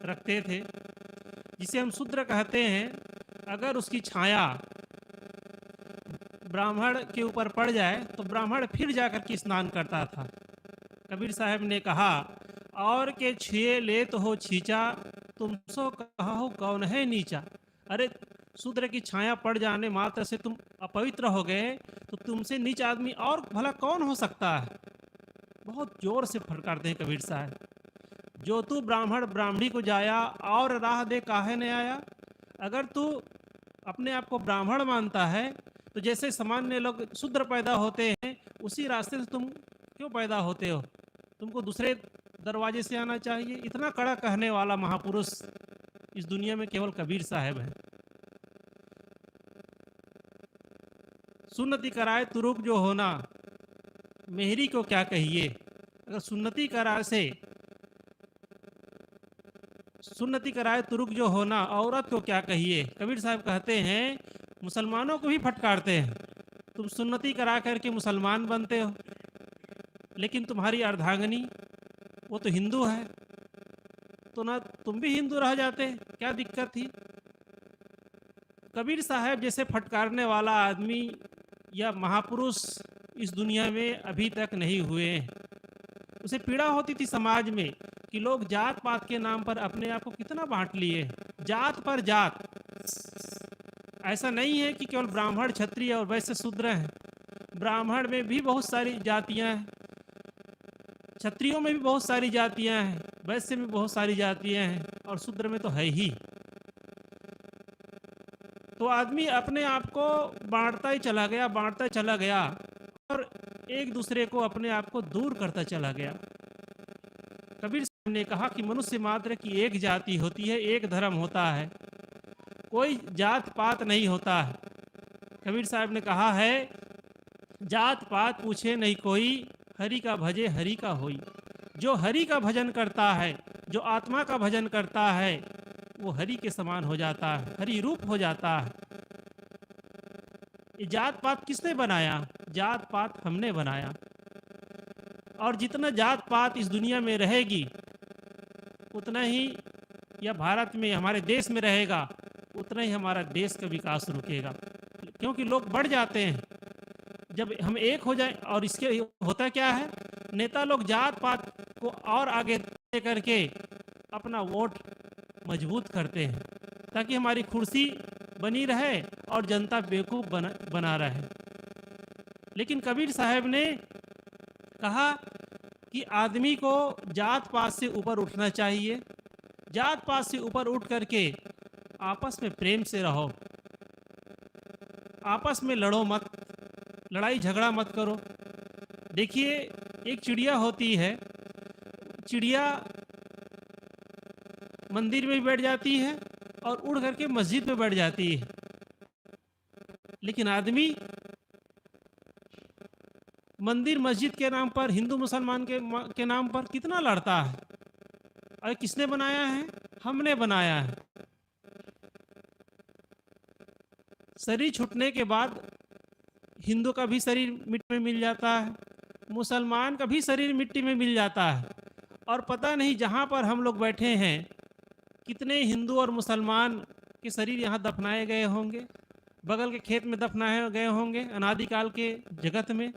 रखते थे, जिसे हम शूद्र कहते हैं। अगर उसकी छाया ब्राह्मण के ऊपर पड़ जाए तो ब्राह्मण फिर जाकर के स्नान करता था। कबीर साहब ने कहा, और के छुए ले तो हो छींचा, तुम सो कहा हो कौन है नीचा। अरे, शूद्र की छाया पड़ जाने मात्र से तुम अपवित्र हो गए, तो तुमसे नीच आदमी और भला कौन हो सकता है। बहुत जोर से फटकारते हैं कबीर साहब। जो तू ब्राह्मण ब्राह्मणी को जाया, और राह दे काहे न आया। अगर तू अपने आप को ब्राह्मण मानता है, तो जैसे सामान्य लोग शूद्र पैदा होते हैं, उसी रास्ते से तुम क्यों पैदा होते हो। तुमको दूसरे दरवाजे से आना चाहिए। इतना कड़ा कहने वाला महापुरुष इस दुनिया में केवल कबीर साहब है। सुन्नति कराए तुरुक जो होना, मेहरी को क्या कहिए। अगर सुन्नति कराए तुरुक जो होना, औरत को क्या कहिए। कबीर साहब कहते हैं, मुसलमानों को भी फटकारते हैं। तुम सुन्नति करा करके मुसलमान बनते हो, लेकिन तुम्हारी अर्धांगिनी वो तो हिंदू है, तो ना तुम भी हिंदू रह जाते, क्या दिक्कत थी। कबीर साहब जैसे फटकारने वाला आदमी या महापुरुष इस दुनिया में अभी तक नहीं हुए हैं। उसे पीड़ा होती थी समाज में कि लोग जात पात के नाम पर अपने आप को कितना बांट लिए। जात पर जात, ऐसा नहीं है कि केवल ब्राह्मण क्षत्रिय और वैश्य शूद्र हैं। ब्राह्मण में भी बहुत सारी जातियां हैं, क्षत्रियों में भी बहुत सारी जातियां हैं, वैश्य में बहुत सारी जातियां हैं, और शूद्र में तो है ही। तो आदमी अपने आप को बांटता ही चला गया, और एक दूसरे को अपने आप को दूर करता चला गया। कबीर साहब ने कहा कि मनुष्य मात्र की एक जाति होती है, एक धर्म होता है, कोई जात पात नहीं होता है। कबीर साहब ने कहा है, जात पात पूछे नहीं कोई, हरि का भजे हरि का होई। जो हरि का भजन करता है, जो आत्मा का भजन करता है, वो हरि के समान हो जाता है, हरि रूप हो जाता है। ये जात पात किसने बनाया? जात पात हमने बनाया। और जितना जात पात इस दुनिया में रहेगी, उतना ही, या भारत में हमारे देश में रहेगा, उतना ही हमारा देश का विकास रुकेगा। क्योंकि लोग बढ़ जाते हैं जब हम एक हो जाए। और इसके होता क्या है, नेता लोग जात पात को और आगे करके अपना वोट मजबूत करते हैं, ताकि हमारी कुर्सी बनी रहे और जनता बेवकूफ़ बना रहे। लेकिन कबीर साहब ने कहा कि आदमी को जात पात से ऊपर उठना चाहिए। जात पात से ऊपर उठ करके आपस में प्रेम से रहो, आपस में लड़ो मत, लड़ाई झगड़ा मत करो। देखिए, एक चिड़िया होती है, चिड़िया मंदिर में भी बैठ जाती है और उड़ करके मस्जिद में बैठ जाती है, लेकिन आदमी मंदिर मस्जिद के नाम पर, हिंदू मुसलमान के नाम पर कितना लड़ता है। और किसने बनाया है? हमने बनाया है। शरीर छूटने के बाद हिंदू का भी शरीर मिट्टी में मिल जाता है, मुसलमान का भी शरीर मिट्टी में मिल जाता है। और पता नहीं जहाँ पर हम लोग बैठे हैं, कितने हिंदू और मुसलमान के शरीर यहाँ दफनाए गए होंगे, बगल के खेत में दफनाए गए होंगे, अनादिकाल के जगत में।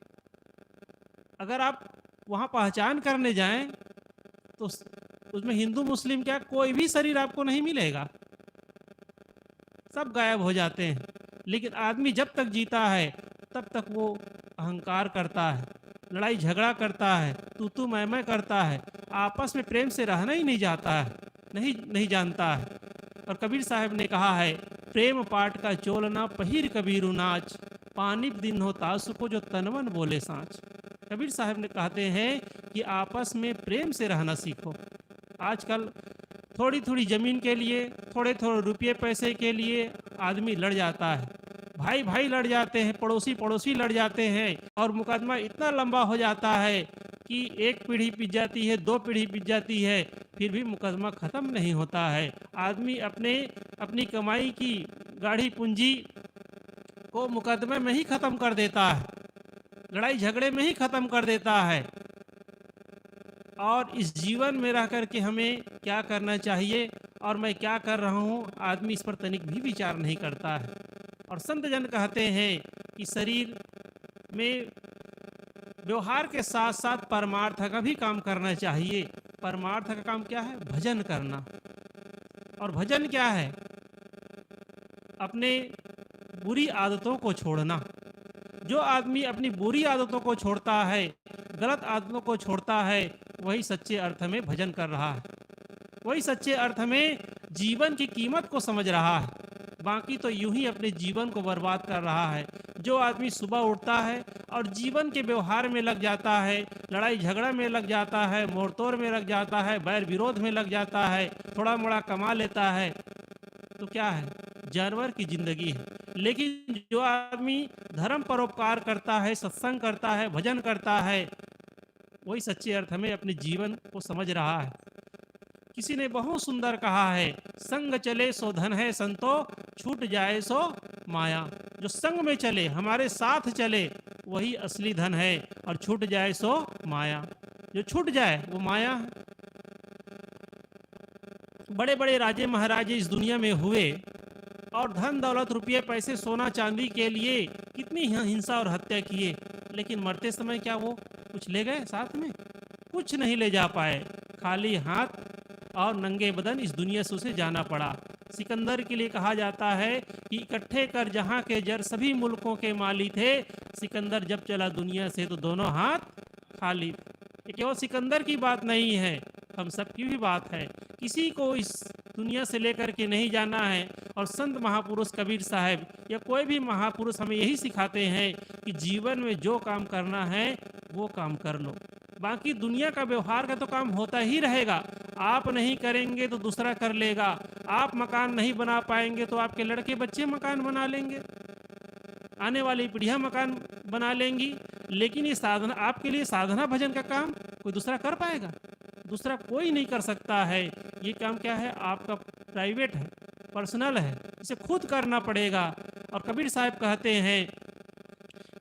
अगर आप वहाँ पहचान करने जाएं, तो उसमें हिंदू मुस्लिम क्या, कोई भी शरीर आपको नहीं मिलेगा, सब गायब हो जाते हैं। लेकिन आदमी जब तक जीता है, तब तक वो अहंकार करता है, लड़ाई झगड़ा करता है, तू मैं करता है, आपस में प्रेम से रहना ही नहीं जाता है, नहीं जानता है। और कबीर साहब ने कहा है, प्रेम पाट का चोलना पहिर कबीरू नाच, पानी दिन हो तासु को जो तनवन बोले सांच। कबीर साहब ने कहते हैं कि आपस में प्रेम से रहना सीखो। आजकल थोड़ी थोड़ी ज़मीन के लिए, थोड़े थोड़े रुपये पैसे के लिए आदमी लड़ जाता है, भाई भाई लड़ जाते हैं, पड़ोसी पड़ोसी लड़ जाते हैं, और मुकदमा इतना लंबा हो जाता है कि एक पीढ़ी बीत जाती है, 2 पीढ़ी बीत जाती है, फिर भी मुकदमा ख़त्म नहीं होता है। आदमी अपनी कमाई की गाढ़ी पूंजी को मुकदमे में ही ख़त्म कर देता है, लड़ाई झगड़े में ही ख़त्म कर देता है। और इस जीवन में रह कर के हमें क्या करना चाहिए और मैं क्या कर रहा हूँ, आदमी इस पर तनिक भी विचार नहीं करता है। और संत जन कहते हैं कि शरीर में व्यवहार के साथ साथ परमार्थ का भी काम करना चाहिए। परमार्थ का काम क्या है? भजन करना। और भजन क्या है? अपने बुरी आदतों को छोड़ना। जो आदमी अपनी बुरी आदतों को छोड़ता है, गलत आदतों को छोड़ता है, वही सच्चे अर्थ में भजन कर रहा है, वही सच्चे अर्थ में जीवन की कीमत को समझ रहा है। बाकी तो यूं ही अपने जीवन को बर्बाद कर रहा है। जो आदमी सुबह उठता है और जीवन के व्यवहार में लग जाता है, लड़ाई झगड़ा में लग जाता है, मोड़तोड़ में लग जाता है, बैर विरोध में लग जाता है, थोड़ा मोड़ा कमा लेता है, तो क्या है? जानवर की जिंदगी है। लेकिन जो आदमी धर्म परोपकार करता है, सत्संग करता है, भजन करता है, वही सच्चे अर्थ में अपने जीवन को समझ रहा है। किसी ने बहुत सुंदर कहा है, संग चले सो धन है संतो, छूट जाए सो माया। जो संग में चले, हमारे साथ चले, वही असली धन है, और छूट जाए सो माया। जो छूट जाए वो माया है। बड़े बड़े राजे महाराजे इस दुनिया में हुए और धन दौलत रुपये पैसे सोना चांदी के लिए कितनी हिंसा और हत्या किए, लेकिन मरते समय क्या वो कुछ ले गए साथ में? कुछ नहीं ले जा पाए। खाली हाथ और नंगे बदन इस दुनिया से उसे जाना पड़ा। सिकंदर के लिए कहा जाता है कि इकट्ठे कर जहां के जर सभी मुल्कों के माली थे, सिकंदर जब चला दुनिया से तो दोनों हाथ खाली। ये केवल सिकंदर की बात नहीं है, हम सब की भी बात है। किसी को इस दुनिया से लेकर के नहीं जाना है। और संत महापुरुष कबीर साहब या कोई भी महापुरुष हमें यही सिखाते हैं कि जीवन में जो काम करना है वो काम कर लो। बाकी दुनिया का व्यवहार का तो काम होता ही रहेगा। आप नहीं करेंगे तो दूसरा कर लेगा। आप मकान नहीं बना पाएंगे तो आपके लड़के बच्चे मकान बना लेंगे, आने वाली पीढ़ियां मकान बना लेंगी। लेकिन ये साधना, आपके लिए साधना भजन का काम कोई दूसरा कर पाएगा? दूसरा कोई नहीं कर सकता है। ये काम क्या है? आपका प्राइवेट है, पर्सनल है, इसे खुद करना पड़ेगा। और कबीर साहब कहते हैं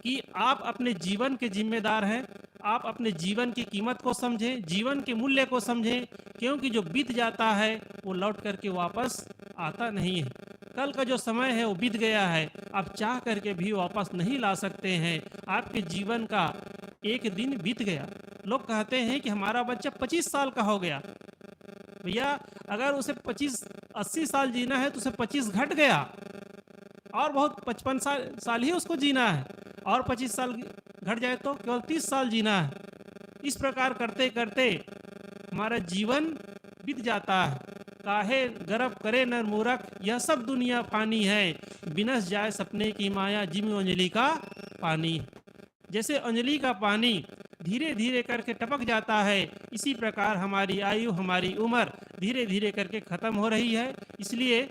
कि आप अपने जीवन के जिम्मेदार हैं। आप अपने जीवन की कीमत को समझें, जीवन के मूल्य को समझें, क्योंकि जो बीत जाता है वो लौट करके वापस आता नहीं है। कल का जो समय है वो बीत गया है, आप चाह करके भी वापस नहीं ला सकते हैं। आपके जीवन का एक दिन बीत गया। लोग कहते हैं कि हमारा बच्चा 25 साल का हो गया। भैया, अगर उसे 80 साल जीना है तो उसे 25 घट गया, और बहुत 55 साल ही उसको जीना है, और 25 साल घट जाए तो केवल 30 साल जीना है। इस प्रकार करते करते हमारा जीवन बीत जाता है। काहे गर्व करे नर मूरख, यह सब दुनिया फानी है, बिनस जाए सपने की माया, जिम अंजलि का पानी। जैसे अंजलि का पानी धीरे धीरे करके टपक जाता है, इसी प्रकार हमारी आयु, हमारी उम्र धीरे धीरे करके ख़त्म हो रही है। इसलिए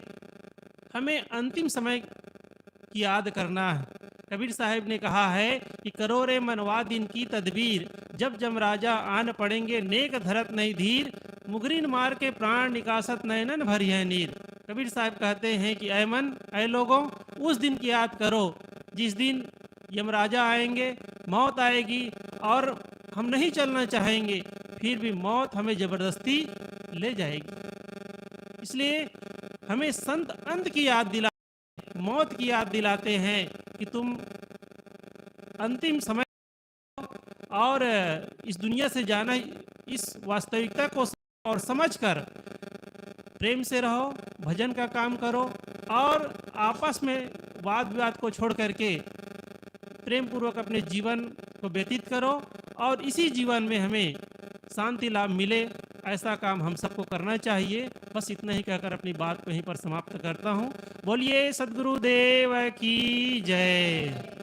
हमें अंतिम समय की याद करना है। कबीर साहब ने कहा है कि करो रे मनवा दिन की तदबीर, जब जमराजा आन पड़ेंगे नेक धरत नहीं धीर, मुगरीन मार के प्राण निकासत नयनन भरी है नीर। कबीर साहब कहते हैं कि ऐ मन, ऐ लोगों, उस दिन की याद करो जिस दिन यमराजा आएंगे, मौत आएगी और हम नहीं चलना चाहेंगे, फिर भी मौत हमें ज़बरदस्ती ले जाएगी। इसलिए हमें संत अंत की याद दिला, मौत की याद दिलाते हैं कि तुम अंतिम समय और इस दुनिया से जाना, इस वास्तविकता को और समझकर प्रेम से रहो, भजन का काम करो, और आपस में वाद विवाद को छोड़ करके प्रेम पूर्वक अपने जीवन को व्यतीत करो, और इसी जीवन में हमें शांति लाभ मिले, ऐसा काम हम सबको करना चाहिए। बस इतना ही कहकर अपनी बात को यहीं पर समाप्त करता हूँ। बोलिए सद्गुरुदेव की जय।